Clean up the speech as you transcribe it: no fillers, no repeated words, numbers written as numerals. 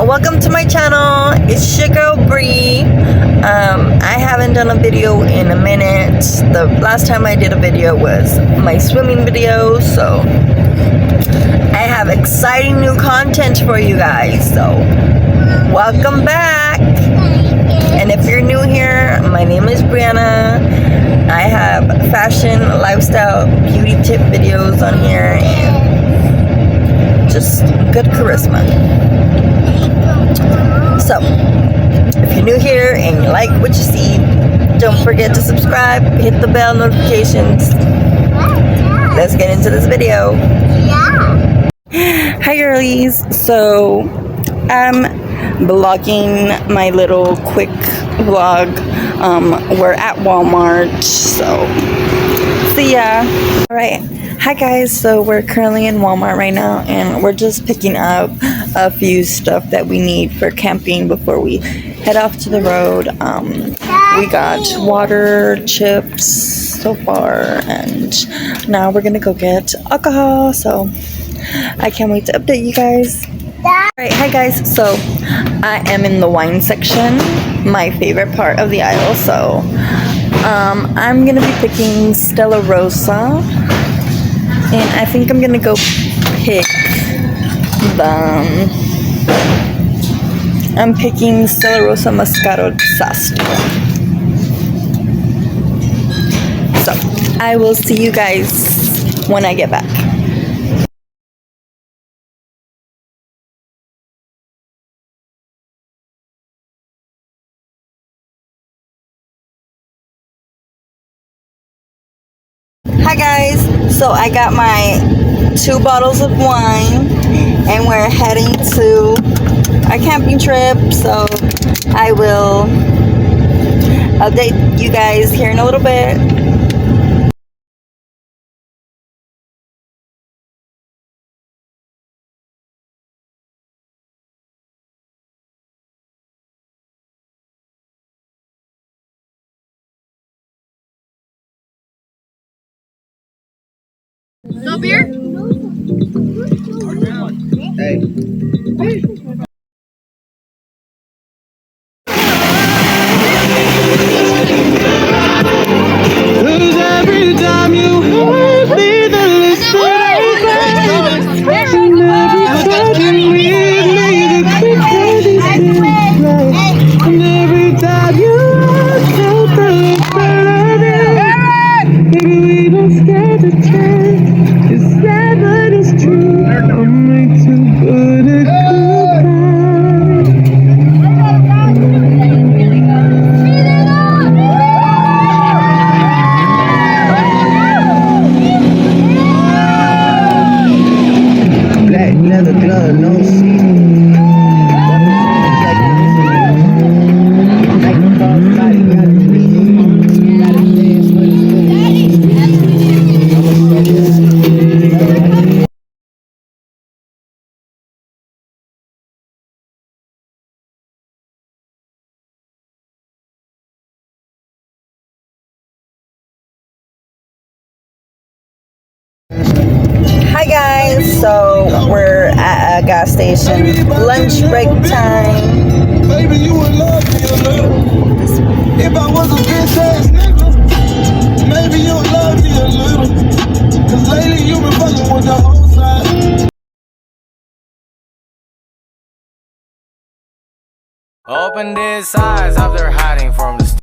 welcome to my channel. It's your girl Bree. I haven't done a video in a minute. The last time I did a video was my swimming video, so I have exciting new content for you guys. So welcome back. And if you're new here, my name is Brianna. I have fashion, lifestyle, beauty tip videos on here and just good charisma. So, if you're new here and you like what you see, don't forget to subscribe, hit the bell notifications. Let's get into this video. Hi girlies. So, I'm vlogging my little quick vlog. We're at Walmart, so see ya. Alright, hi guys. So we're currently in Walmart right now and we're just picking up a few stuff that we need for camping before we head off to the road. We got water, chips so far, and now we're gonna go get alcohol, so I can't wait to update you guys. Alright, hi guys. So I am in the wine section, my favorite part of the aisle. So I'm gonna be picking Stella Rosa, and I think I'm gonna go pick I'm picking Stella Rosa Moscato Sasto. So I will see you guys when I get back. Hi guys, so I got my 2 bottles of wine and we're heading to our camping trip, so I will update you guys here in a little bit. No beer? Hey. Cause every time you hurt me, the less that I cry. And every time you leave me, the quicker this feels right. And every time you walk out, the less that I do. Maybe we don't stand a chance. It's sad, but it's true. I'm way too good at black leather glove, no seat. Hi guys, so we're at a gas station, lunch break time. Baby, you would love me a little. If I was a bitch ass nigga, maybe you would love me a little. Cause lately you been fucking with the whole side. Open these eyes after hiding from the